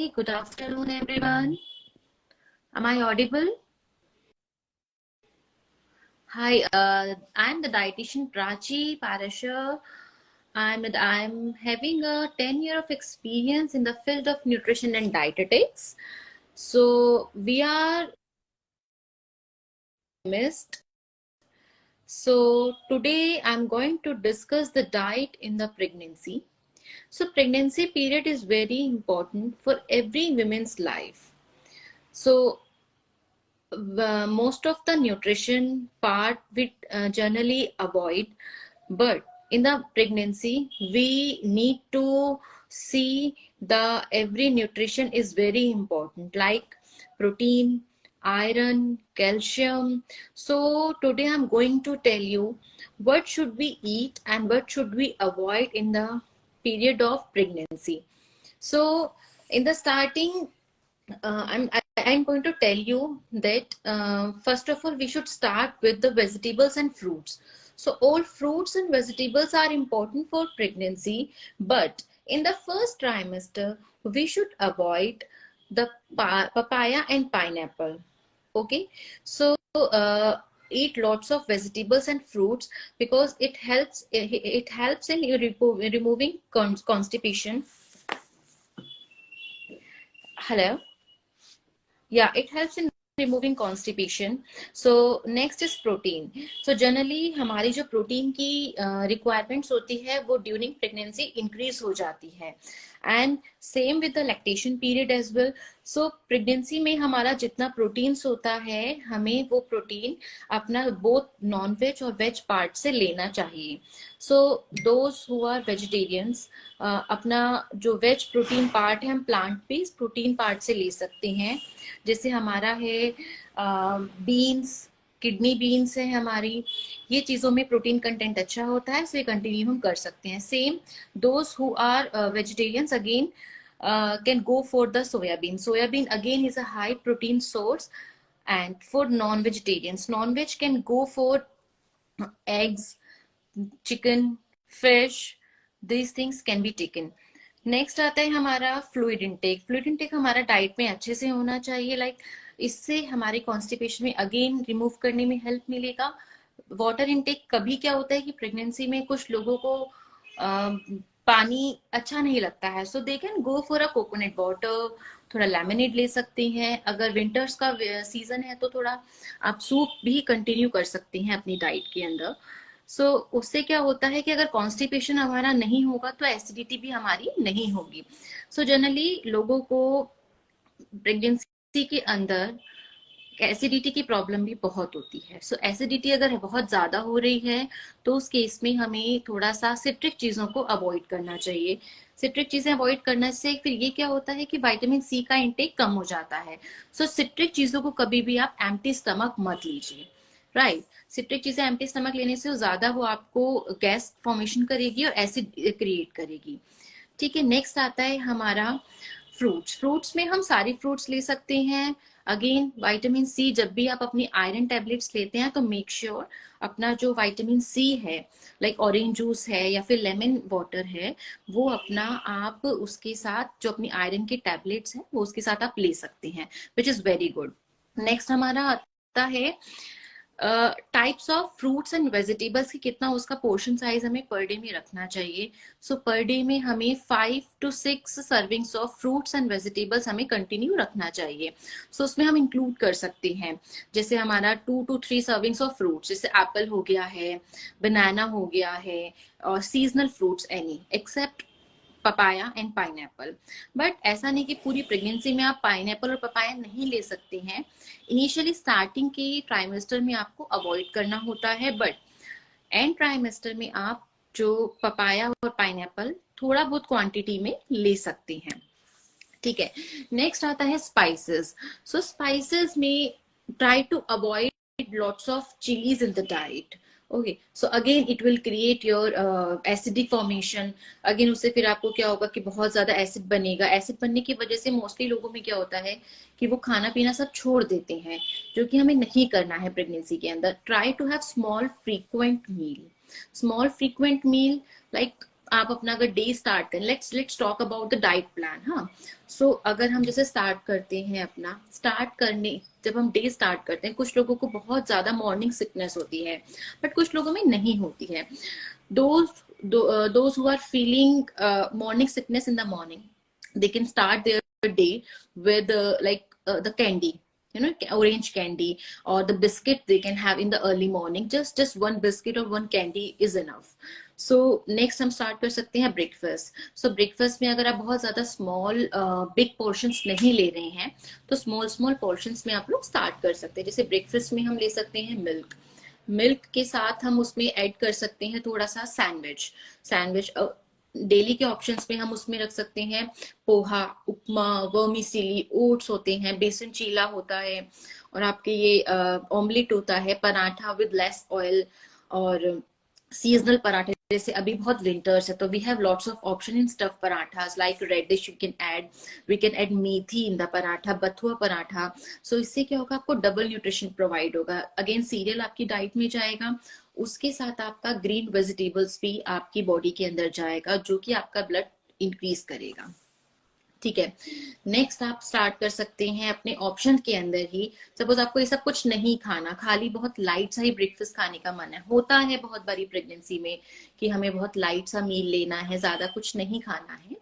Hi, good afternoon, everyone. Am I audible? Hi, I'm the dietitian Prachi Parashar. I'm having a 10-year of experience in the field of nutrition and dietetics. So we are missed. So today I'm going to discuss the diet in the pregnancy. So pregnancy period is very important for every woman's life. So most of the nutrition part we generally avoid, but in the pregnancy we need to see the every nutrition is very important, like protein, iron, calcium. So today I'm going to tell you what should we eat and what should we avoid in the period of pregnancy. So in the starting, I'm going to tell you that first of all we should start with the vegetables and fruits. So all fruits and vegetables are important for pregnancy, but in the first trimester we should avoid the papaya and pineapple. Okay, so eat lots of vegetables and fruits because it helps in removing constipation. Hello. Yeah, it helps in removing constipation. So next is protein. So generally हमारी जो protein की requirements होती है वो during pregnancy increase हो जाती है, and same with the lactation period as well. So pregnancy में हमारा जितना प्रोटीन्स होता है हमें वो प्रोटीन अपना बोथ नॉन वेज और वेज पार्ट से लेना चाहिए. So those who are vegetarians, अपना जो वेज प्रोटीन पार्ट है हम प्लांट बेस्ड प्रोटीन पार्ट से ले सकते हैं. जैसे हमारा है बीन्स, किडनी बीन्स है हमारी, ये चीजों में प्रोटीन कंटेंट अच्छा होता है, सो ये कंटिन्यू हम कर सकते हैं. Same those who are vegetarians again can go for the soybean. Soybean again is a high protein source. And for non-vegetarians, non-veg can go for eggs, chicken, fish. These things can be taken. Next आता है हमारा fluid intake. Fluid intake हमारा diet में अच्छे से होना चाहिए, like इससे हमारे कॉन्स्टिपेशन में अगेन रिमूव करने में हेल्प मिलेगा. वाटर इनटेक कभी क्या होता है कि प्रेगनेंसी में कुछ लोगों को पानी अच्छा नहीं लगता है, so they can go for a coconut water, थोड़ा लेमनेड ले सकते हैं. अगर विंटर्स का सीजन है तो थोड़ा आप सूप भी कंटिन्यू कर सकते हैं अपनी डाइट के अंदर. सो उससे क्या होता है कि अगर कॉन्स्टिपेशन हमारा नहीं होगा तो एसिडिटी भी हमारी नहीं होगी. सो जनरली लोगों को प्रेगनेंसी के अंदर एसिडिटी की प्रॉब्लम भी बहुत होती है. सो एसिडिटी अगर बहुत ज्यादा हो रही है तो उस केस में हमें थोड़ा सा सिट्रिक चीजों को अवॉइड करना चाहिए. सिट्रिक चीजें अवॉइड करने से फिर ये क्या होता है कि विटामिन सी का इंटेक कम हो जाता है. सो सिट्रिक चीजों को कभी भी आप एम्प्टी स्टमक मत लीजिए. राइट, सिट्रिक चीजें एम्प्टी स्टमक लेने से ज्यादा वो आपको गैस फॉर्मेशन करेगी और एसिड क्रिएट करेगी. ठीक है, नेक्स्ट आता है हमारा फ्रूट्स. फ्रूट्स में हम सारी फ्रूट्स ले सकते हैं. अगेन विटामिन सी, जब भी आप अपनी आयरन टेबलेट्स लेते हैं तो मेक श्योर अपना जो विटामिन सी है, लाइक ऑरेंज जूस है या फिर लेमन वाटर है, वो अपना आप उसके साथ जो अपनी आयरन के टैबलेट्स हैं वो उसके साथ आप ले सकते हैं, which is very good. Next हमारा आता है types of fruits and vegetables की कितना उसका पोर्शन साइज हमें पर डे में रखना चाहिए. सो पर डे में हमें 5 to 6 servings of fruits and vegetables हमें कंटिन्यू रखना चाहिए. सो उसमें हम इंक्लूड कर सकते हैं जैसे हमारा 2 to 3 सर्विंग्स ऑफ फ्रूट्स, जैसे एप्पल हो गया है, बनाना हो गया है, और seasonal fruits any except papaya and pineapple. But ऐसा नहीं कि पूरी प्रेगनेंसी में आप पाइनएप्पल और पपाया नहीं ले सकते हैं. इनिशियली स्टार्टिंग के ट्राइमेस्टर में आपको अवॉइड करना होता है, बट एंड ट्राइमेस्टर में आप जो पपाया और पाइनएप्पल थोड़ा बहुत क्वांटिटी में ले सकते हैं. ठीक है, नेक्स्ट आता है स्पाइसेस. सो स्पाइसेस में try to avoid lots of chillies in the diet. Okay, so again it will create your acidic formation. Again उससे फिर आपको क्या होगा कि बहुत ज्यादा एसिड बनेगा. एसिड बनने की वजह से मोस्टली लोगों में क्या होता है कि वो खाना पीना सब छोड़ देते हैं, जो कि हमें नहीं करना है प्रेगनेंसी के अंदर. Try to have small frequent meal. Small frequent meal like आप अपना अगर डे स्टार्ट करें, let's talk about the diet plan. हाँ, सो अगर हम जैसे स्टार्ट करते हैं अपना, स्टार्ट करने जब हम डे स्टार्ट करते हैं, कुछ लोगों को बहुत ज्यादा मॉर्निंग सिकनेस होती है, बट कुछ लोगों में नहीं होती है। Those who are feeling morning sickness in the morning, they can start their day with the candy, orange candy or the biscuit they can have in the early morning. Just one biscuit or one candy is enough. So next हम start कर सकते हैं breakfast. सो breakfast में अगर आप बहुत ज्यादा small big portions नहीं ले रहे हैं, तो स्मॉल स्मॉल पोर्शंस में आप लोग स्टार्ट कर सकते हैं। जैसे ब्रेकफास्ट में हम ले सकते हैं मिल्क, मिल्क के साथ हम उसमें ऐड कर सकते हैं थोड़ा सा सैंडविच। सैंडविच डेली के ऑप्शंस में हम उसमें रख सकते हैं पोहा, उपमा, वर्मिसेली, ओट्स होते हैं, बेसन चीला होता है, और आपके ये ऑमलेट होता है, पराठा विद लेस ऑयल, और सीजनल पराठे। जैसे अभी बहुत विंटर्स है, तो we have lots of option in stuff parathas like radish you can add, we can add methi in the paratha, bathua paratha. So इससे क्या होगा, आपको डबल न्यूट्रिशन प्रोवाइड होगा। अगेन सीरियल आपकी डाइट में जाएगा, उसके साथ आपका ग्रीन वेजिटेबल्स भी आपकी बॉडी के अंदर जाएगा, जो कि आपका ब्लड इंक्रीज करेगा। ठीक है, नेक्स्ट आप स्टार्ट कर सकते हैं अपने ऑप्शन के अंदर ही। सपोज आपको ये सब कुछ नहीं खाना, खाली बहुत लाइट सा ही ब्रेकफास्ट खाने का मन है, होता है बहुत बारी प्रेगनेंसी में कि हमें बहुत लाइट सा मील लेना है, ज्यादा कुछ नहीं खाना है,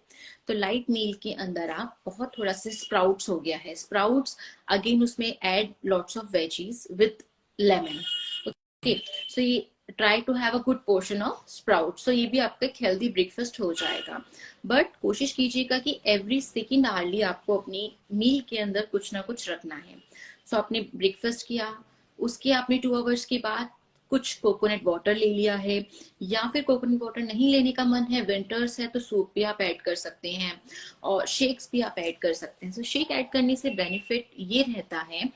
तो लाइट मील के अंदर आप बहुत थोड़ा सा स्प्राउट्स हो गया है, स्प्राउट्स अगेन उसमें add lots of veggies with lemon. Okay, so ये try to have a good portion of sprout. So ये भी आपका एक हेल्दी ब्रेकफास्ट हो जाएगा। बट कोशिश कीजिएगा कि एवरी सेकेंड आवर्ली आपको अपनी मील के अंदर कुछ ना कुछ रखना है। सो आपने ब्रेकफास्ट किया, उसके आपने 2 आवर्स के बाद कुछ कोकोनट वाटर ले लिया है, या फिर कोकोनट वाटर नहीं लेने का मन है, विंटर्स है, तो सूप भी आप ऐड कर सकते हैं, और शेक्स भी आप ऐड कर सकते हैं। सो शेक ऐड करने से बेनिफिट ये रहता है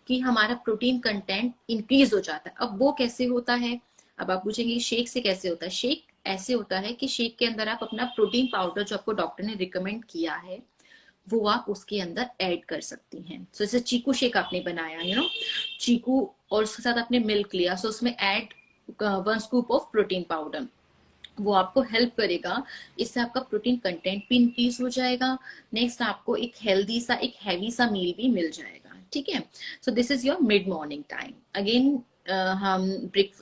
कि हमारा प्रोटीन कंटेंट इंक्रीज हो जाता है। अब वो कैसे होता है, अब आप पूछेंगे शेक से कैसे होता है। शेक ऐसे होता है कि शेक के अंदर आप अपना प्रोटीन पाउडर जो आपको डॉक्टर ने रिकमेंड किया है, वो आप उसके अंदर ऐड कर सकती हैं। सो जैसे चीकू शेक आपने बनाया, चीकू, और उसके साथ आपने मिल्क लिया, सो उसमें add 1 scoop of protein powder, वो आपको हेल्प करेगा। इससे आपका प्रोटीन कंटेंट भी इंक्रीज हो जाएगा। नेक्स्ट आपको एक हेल्दी सा, एक हैवी सा मील भी मिल जाएगा। ठीक है, so this is your mid morning time. Again हम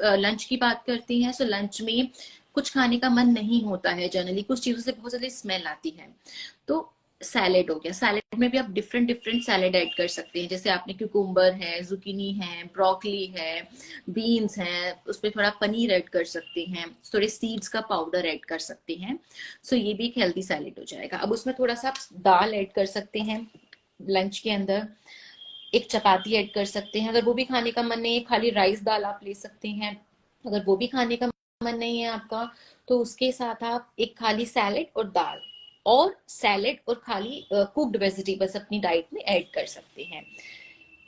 लंच की बात करते हैं। सो लंच में कुछ खाने का मन नहीं होता है जनरली, कुछ चीजों से बहुत ज्यादा स्मेल आती है, तो सैलेड हो गया। सैलेड में भी आप डिफरेंट डिफरेंट सैलेड ऐड कर सकते हैं। जैसे आपने क्यूकुम्बर है, जुकीनी है, ब्रोकली है, बीन्स है, उसमें थोड़ा पनीर ऐड कर सकते हैं, थोड़े सीड्स का पाउडर ऐड कर सकते हैं। सो ये भी एक हेल्दी सैलेड हो जाएगा। अब उसमें थोड़ा सा आप दाल ऐड कर सकते हैं लंच के अंदर, एक चपाती ऐड कर सकते हैं। अगर वो भी खाने का मन नहीं है, खाली राइस दाल आप ले सकते हैं। अगर वो भी खाने का मन नहीं है आपका, तो उसके साथ आप एक खाली सैलेड और दाल, और सैलेड और खाली कुक्ड वेजिटेबल्स अपनी डाइट में ऐड कर सकते हैं।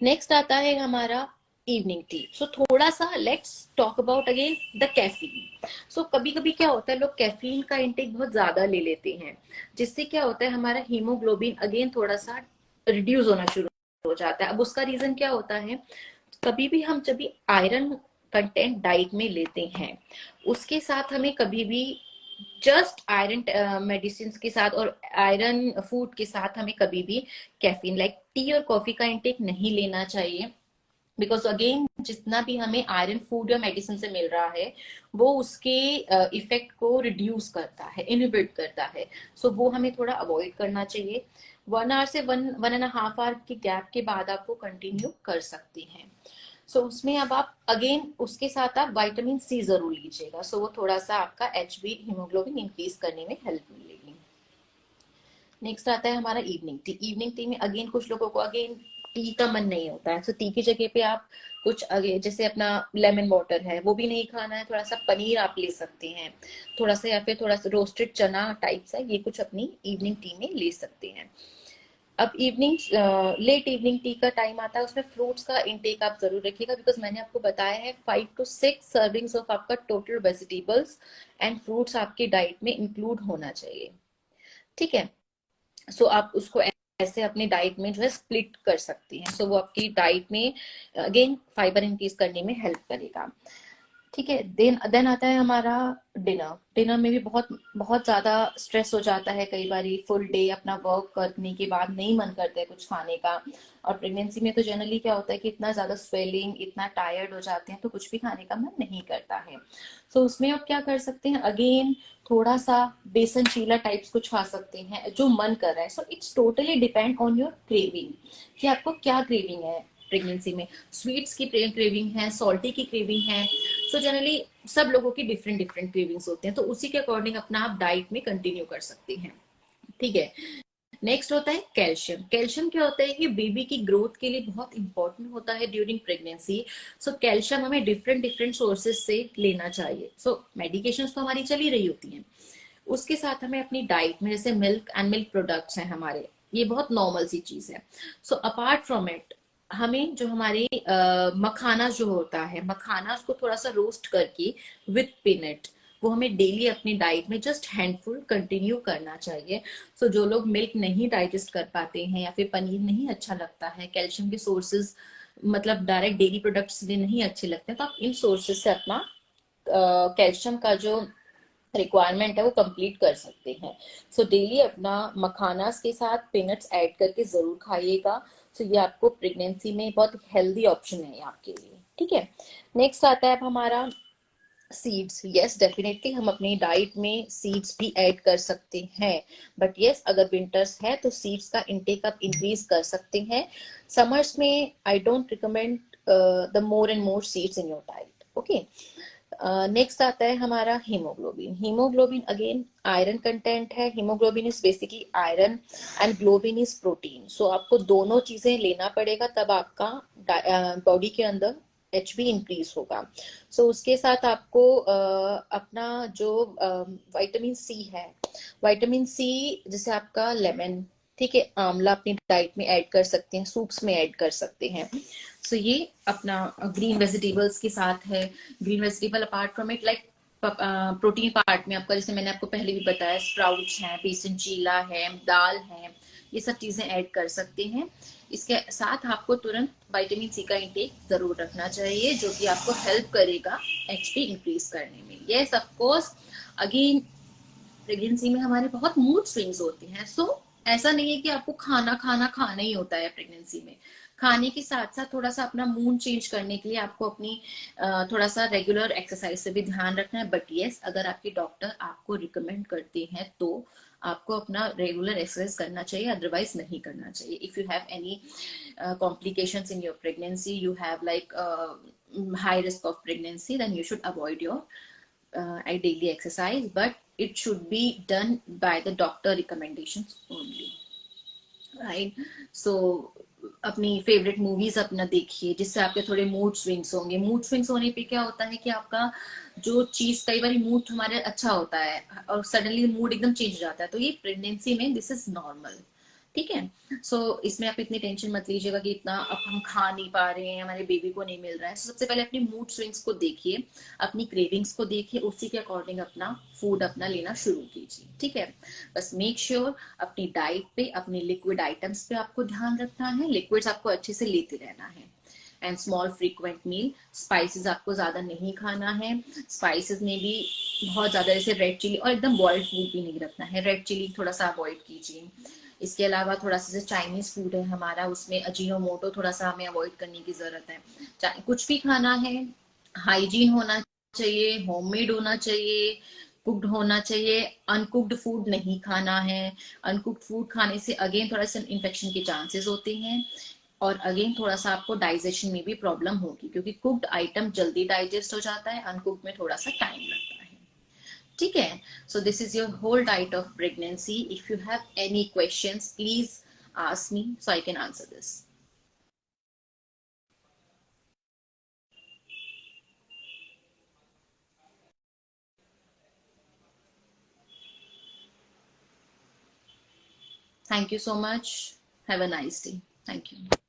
नेक्स्ट आता है हमारा इवनिंग टी। सो थोड़ा सा let's talk about again the caffeine. So कभी कभी क्या होता है, लोग कैफीन का इंटेक बहुत ज्यादा ले लेते हैं, जिससे क्या होता है, हमारा हीमोग्लोबिन अगेन थोड़ा सा रिड्यूस होना शुरू हो जाता है। अब उसका रीजन क्या होता है, कभी भी हम जब भी आयरन कंटेंट डाइट में लेते हैं, उसके साथ हमें कभी भी जस्ट आयरन मेडिसिन के साथ और आयरन फूड के साथ हमें कभी भी कैफीन लाइक टी और कॉफी का इंटेक नहीं लेना चाहिए। बिकॉज अगेन जितना भी हमें आयरन फूड या मेडिसिन से मिल रहा है, वो उसके इफेक्ट को रिड्यूस करता है, इनहिबिट करता है। सो वो हमें थोड़ा अवॉइड करना चाहिए। 1 आवर से 1.5 आवर के गैप के बाद आप वो कंटिन्यू कर सकते हैं। सो उसमें अब आप अगेन उसके साथ आप विटामिन सी जरूर लीजिएगा। सो वो थोड़ा सा आपका HB हीमोग्लोबिन इंक्रीज करने में हेल्प मिलेगी। नेक्स्ट आता है हमारा इवनिंग टी। इवनिंग टी में अगेन कुछ लोगों को अगेन टी का मन नहीं होता है, तो टी की जगह पे आप कुछ अगे जैसे अपना लेमन वाटर है, वो भी नहीं खाना है, थोड़ा सा पनीर आप ले सकते हैं, थोड़ा सा, या फिर थोड़ा सा रोस्टेड चना टाइप सा, ये कुछ अपनी इवनिंग टी में ले सकते हैं। अब इवनिंग लेट इवनिंग टी का टाइम आता है, उसमें फ्रूट्स का इंटेक आप जरूर रखिएगा, बिकॉज मैंने आपको बताया है 5 to 6 सर्विंग्स ऑफ आपका टोटल वेजिटेबल्स एंड फ्रूट्स आपकी डाइट में इंक्लूड होना चाहिए। ठीक है, सो आप उसको ऐसे अपनी डाइट में जो है स्प्लिट कर सकती हैं। सो वो आपकी डाइट में अगेन फाइबर इंक्रीज करने में हेल्प करेगा। ठीक है। देन आता है हमारा डिनर। डिनर में भी बहुत बहुत ज्यादा स्ट्रेस हो जाता है कई बारी, फुल डे अपना वर्क करने के बाद नहीं मन करता है कुछ खाने का। और प्रेगनेंसी में तो जनरली क्या होता है कि इतना ज्यादा स्वेलिंग, इतना टायर्ड हो जाते हैं तो कुछ भी खाने का मन नहीं करता है। सो उसमें आप क्या कर सकते हैं, अगेन थोड़ा सा बेसन चीला टाइप्स कुछ खा सकते हैं जो मन कर रहा है। So it's totally depend on your craving कि आपको क्या क्रेविंग है प्रेगनेंसी में। स्वीट्स की क्रेविंग है, सॉल्टी की क्रेविंग है। सो जनरली सब लोगों की डिफरेंट डिफरेंट क्रेविंग्स होते हैं, तो उसी के अकॉर्डिंग अपना आप डाइट में कंटिन्यू कर सकते हैं। ठीक है। नेक्स्ट होता है कैल्शियम। कैल्शियम क्या होता है कि बेबी की ग्रोथ के लिए बहुत इंपॉर्टेंट होता है ड्यूरिंग प्रेगनेंसी। सो कैल्शियम हमें डिफरेंट डिफरेंट सोर्सेज से लेना चाहिए। सो मेडिकेशंस तो हमारी चली रही होती हैं, उसके साथ हमें अपनी डाइट में जैसे मिल्क एंड मिल्क प्रोडक्ट्स हैं हमारे, ये बहुत नॉर्मल सी चीज है। सो अपार्ट फ्रॉम इट हमें जो हमारे मखाना जो होता है, मखाना उसको थोड़ा सा रोस्ट करके विथ पीनट, वो हमें डेली अपनी डाइट में जस्ट हैंडफुल कंटिन्यू करना चाहिए। सो जो लोग मिल्क नहीं डाइजेस्ट कर पाते हैं या फिर पनीर नहीं अच्छा लगता है, कैल्शियम के सोर्सेज मतलब डायरेक्ट डेयरी प्रोडक्ट्स नहीं अच्छे लगते हैं, तो आप इन सोर्सेज से अपना कैल्शियम का जो रिक्वायरमेंट है वो कंप्लीट कर सकते हैं। सो डेली अपना मखानास के साथ पीनट्स ऐड करके जरूर खाइएगा। सो ये आपको प्रेगनेंसी में बहुत हेल्दी ऑप्शन है आपके लिए। ठीक है। नेक्स्ट आता है अब हमारा सीड्स। यस डेफिनेटली हम अपनी डाइट में सीड्स भी ऐड कर सकते हैं, बट यस अगर विंटर्स है तो सीड्स का इंटेक आप इंक्रीज कर सकते हैं। समर्स में I don't recommend the more and more seeds in your diet. Okay. Next आता है हमारा haemoglobin. Haemoglobin again iron content है। Haemoglobin is basically iron and globin is protein. So आपको दोनों चीजें लेना पड़ेगा तब आपका बॉडी के अंदर एचबी इंक्रीज होगा। सो उसके साथ आपको अपना जो विटामिन सी है, विटामिन सी जैसे आपका लेमन, ठीक है, आंवला अपनी डाइट में ऐड कर सकते हैं, सूप्स में ऐड कर सकते हैं। सो ये अपना ग्रीन वेजिटेबल्स के साथ है। Green vegetable apart from it like protein part में आपका, जैसे मैंने आपको पहले भी बताया, स्प्राउट्स हैं, बेसन चीला है, दाल है, ये सब चीजें ऐड कर सकते हैं। इसके साथ आपको तुरंत विटामिन सी का इंटेक जरूर रखना चाहिए जो कि आपको हेल्प करेगा एचपी इंक्रीज करने में। Yes of course again pregnancy में हमारे बहुत मूड स्विंग्स होते हैं। सो ऐसा नहीं है कि आपको खाना खाना खाना ही होता है प्रेगनेंसी में। खाने के साथ साथ थोड़ा सा अपना मूड चेंज करने के लिए आपको अपनी थोड़ा सा रेगुलर एक्सरसाइज से भी ध्यान रखना है। बट यस अगर आपके डॉक्टर आपको रिकमेंड करते हैं तो आपको अपना रेगुलर एक्सरसाइज करना चाहिए, अदरवाइज नहीं करना चाहिए। If you have any complications in your pregnancy, you have like high risk of pregnancy, then you should avoid your a daily exercise, but it should be done by the doctor recommendations only, right. So अपनी favourite movies अपना देखिए जिससे आपके थोड़े mood swings होंगे। Mood swings होने पे क्या होता है कि आपका जो चीज, कई बार मूड हमारे अच्छा होता है और सडनली मूड एकदम चेंज हो जाता है, तो ये प्रेगनेंसी में दिस इज नॉर्मल। ठीक है। सो इसमें आप इतनी टेंशन मत लीजिएगा कि इतना अब हम खा नहीं पा रहे हैं, हमारे बेबी को नहीं मिल रहा है। सबसे पहले अपनी मूड स्विंग्स को देखिए, अपनी क्रेविंग्स को देखिए, उसी के अकॉर्डिंग अपना फूड अपना लेना शुरू कीजिए। ठीक है। बस मेक श्योर अपनी डाइट पे, अपने लिक्विड आइटम्स पे आपको ध्यान रखना है। लिक्विड्स आपको अच्छे से लेते रहना है and small frequent meal. Spices आपको ज्यादा नहीं खाना है। स्पाइसेस में भी बहुत ज्यादा जैसे रेड चिली और एकदम बॉइल्ड फूड भी नहीं रखना है। रेड चिली थोड़ा सा अवॉइड कीजिए। इसके अलावा थोड़ा सा जैसे चाइनीज फूड है हमारा, उसमें अजीनोमोटो थोड़ा सा हमें अवॉइड करने की जरूरत है। कुछ भी खाना है हाइजीन होना चाहिए, होममेड होना चाहिए, कुक्ड होना चाहिए। अनकुक्ड फूड नहीं खाना है। अनकुक्ड फूड खाने से अगेन थोड़ा सा इन्फेक्शन के चांसेस होते हैं और अगेन थोड़ा सा आपको डाइजेशन में भी प्रॉब्लम होगी, क्योंकि कुक्ड आइटम जल्दी डाइजेस्ट हो जाता है, अनकुक्ड में थोड़ा सा टाइम लगता है। ठीक है। So this is your whole diet of pregnancy. If you have any questions please ask me so I can answer this. Thank you so much. Have a nice day. Thank you.